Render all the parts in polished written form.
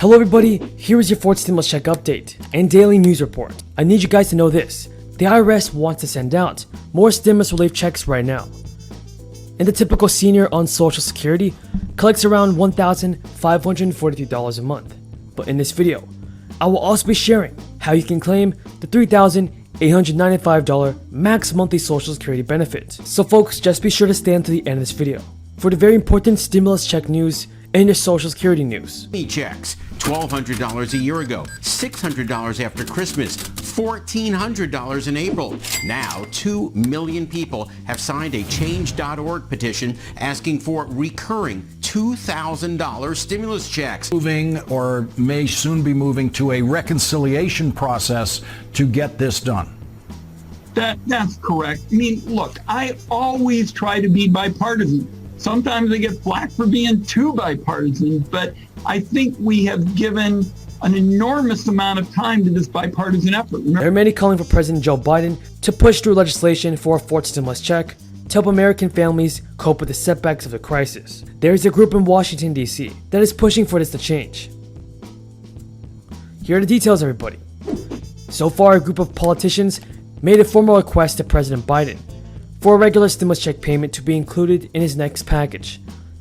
Hello everybody, here is your fourth stimulus check update and daily news report. I need you guys to know this. The IRS wants to send out more stimulus relief checks right now. And the typical senior on Social Security collects around $1,543 a month. But in this video, I will also be sharing how you can claim the $3,895 max monthly Social Security benefit. So folks, just be sure to stay until the end of this video for the very important stimulus check news and your Social Security news. Checks, $1,200 a year ago, $600 after Christmas, $1,400 in April. Now, 2 million people have signed a Change.org petition asking for recurring $2,000 stimulus checks. Moving, or may soon be moving, to a reconciliation process to get this done. That's correct. I mean, look, I always try to be bipartisan. Sometimes I get flack for being too bipartisan, but I think we have given an enormous amount of time to this bipartisan effort. There are many calling for President Joe Biden to push through legislation for a fourth stimulus check to help American families cope with the setbacks of the crisis. There is a group in Washington, D.C. that is pushing for this to change. Here are the details, everybody. So far, a group of politicians made a formal request to President Biden for a regular stimulus check payment to be included in his next package.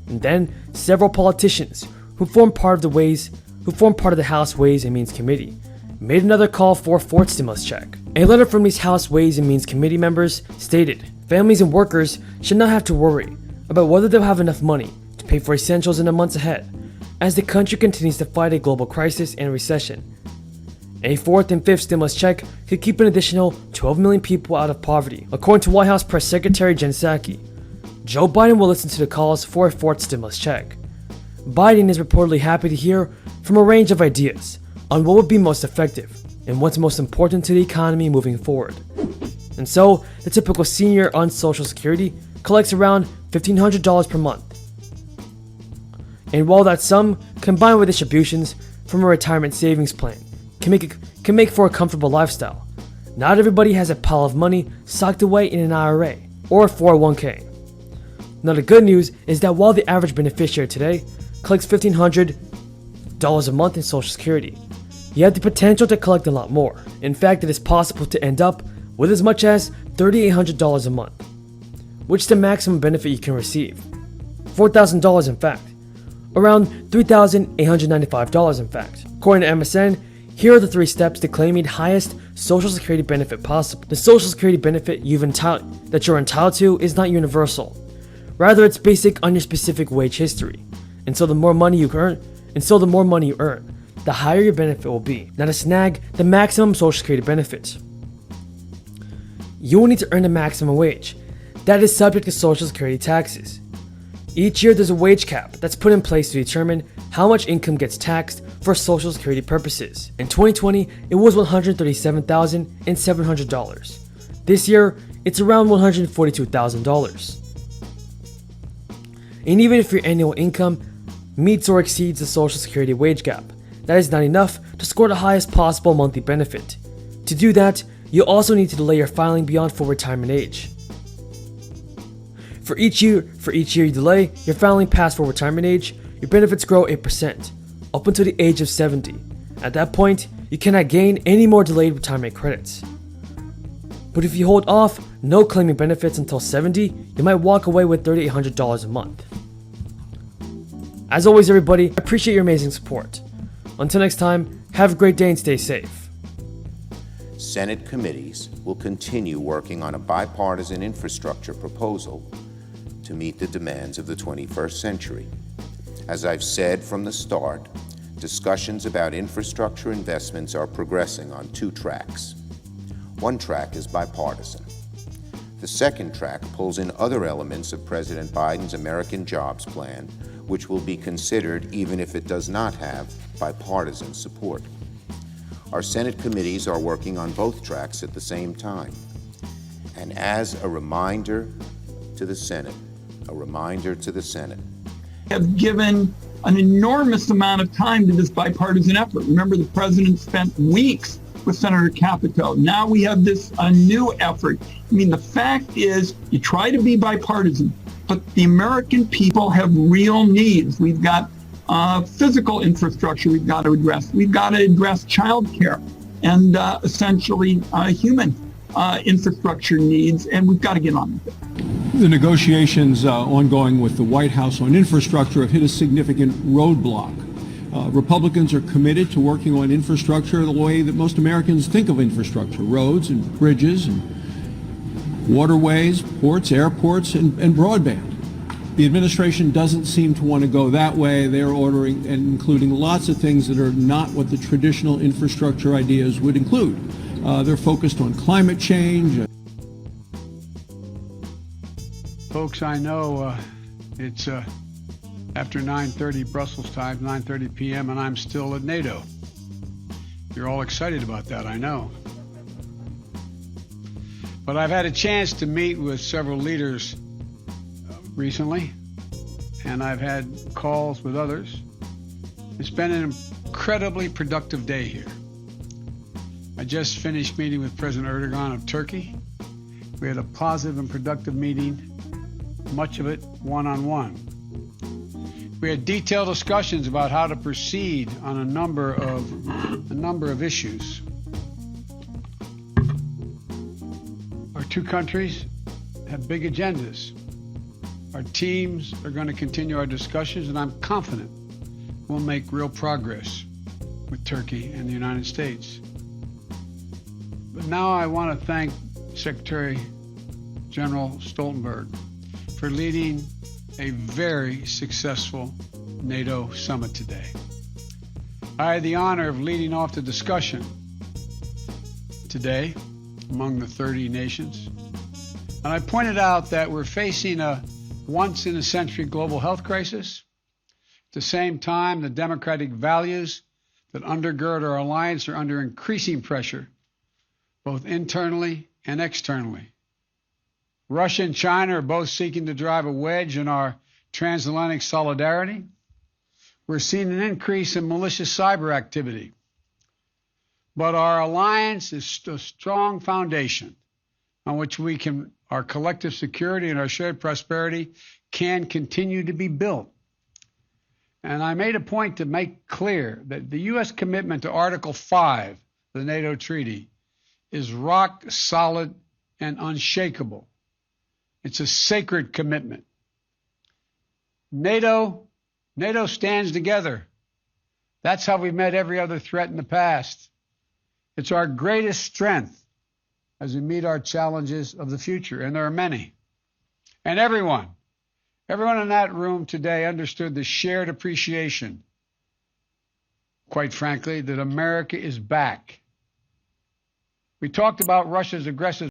And then, several politicians who form part of the House Ways and Means Committee made another call for a fourth stimulus check. A letter from these House Ways and Means Committee members stated, families and workers should not have to worry about whether they'll have enough money to pay for essentials in the months ahead, as the country continues to fight a global crisis and recession. A fourth and fifth stimulus check could keep an additional 12 million people out of poverty. According to White House Press Secretary Jen Psaki, Joe Biden will listen to the calls for a fourth stimulus check. Biden is reportedly happy to hear from a range of ideas on what would be most effective and what's most important to the economy moving forward. And so, the typical senior on Social Security collects around $1,500 per month. And while that sum, combined with distributions from a retirement savings plan, can make for a comfortable lifestyle, not everybody has a pile of money socked away in an IRA or a 401k. Now the good news is that while the average beneficiary today collects $1,500 a month in Social Security, you have the potential to collect a lot more. In fact, it is possible to end up with as much as $3,800 a month, which is the maximum benefit you can receive. $4,000 in fact. Around $3,895 in fact. According to MSN, here are the 3 steps to claiming the highest Social Security benefit possible. The Social Security benefit that you're entitled to is not universal. Rather, it's basic on your specific wage history. And so the more money you earn, the higher your benefit will be. Now to snag the maximum Social Security benefit, you will need to earn the maximum wage. That is subject to Social Security taxes. Each year there's a wage cap that's put in place to determine how much income gets taxed for Social Security purposes. In 2020, it was $137,700. This year, it's around $142,000. And even if your annual income meets or exceeds the Social Security wage gap, that is not enough to score the highest possible monthly benefit. To do that, you also need to delay your filing beyond full retirement age. For each year you delay your filing past full retirement age, your benefits grow 8%, up until the age of 70. At that point, you cannot gain any more delayed retirement credits. But if you hold off no claiming benefits until 70, you might walk away with $3,800 a month. As always everybody, I appreciate your amazing support. Until next time, have a great day and stay safe. Senate committees will continue working on a bipartisan infrastructure proposal to meet the demands of the 21st century. As I've said from the start, discussions about infrastructure investments are progressing on 2 tracks. One track is bipartisan. The second track pulls in other elements of President Biden's American Jobs Plan, which will be considered even if it does not have bipartisan support. Our Senate committees are working on both tracks at the same time. And as a reminder to the Senate, have given an enormous amount of time to this bipartisan effort. Remember, the president spent weeks with Senator Capito. Now we have a new effort. I mean, the fact is, you try to be bipartisan, but the American people have real needs. We've got Physical infrastructure we've got to address. We've got to address childcare and essentially human infrastructure needs, and we've got to get on with it. The negotiations ongoing with the White House on infrastructure have hit a significant roadblock. Republicans are committed to working on infrastructure the way that most Americans think of infrastructure: roads and bridges and waterways, ports, airports, and broadband. The administration doesn't seem to want to go that way. They're ordering and including lots of things that are not what the traditional infrastructure ideas would include. They're focused on climate change. Folks, I know it's after 9:30 Brussels time, 9:30 p.m., and I'm still at NATO. You're all excited about that, I know. But I've had a chance to meet with several leaders recently, and I've had calls with others. It's been an incredibly productive day here. I just finished meeting with President Erdogan of Turkey. We had a positive and productive meeting, much of it one-on-one. We had detailed discussions about how to proceed on a number of issues. Our two countries have big agendas. Our teams are going to continue our discussions, and I'm confident we'll make real progress with Turkey and the United States. But now I want to thank Secretary General Stoltenberg for leading a very successful NATO summit today. I had the honor of leading off the discussion today among the 30 nations, and I pointed out that we're facing a once-in-a-century global health crisis. At the same time, the democratic values that undergird our alliance are under increasing pressure, both internally and externally. Russia and China are both seeking to drive a wedge in our transatlantic solidarity. We're seeing an increase in malicious cyber activity. But our alliance is a strong foundation on which our collective security and our shared prosperity can continue to be built. And I made a point to make clear that the U.S. commitment to Article 5 of the NATO Treaty is rock solid and unshakable. It's a sacred commitment. NATO stands together. That's how we've met every other threat in the past. It's our greatest strength as we meet our challenges of the future, and there are many. And everyone in that room today understood the shared appreciation, quite frankly, that America is back. We talked about Russia's aggressive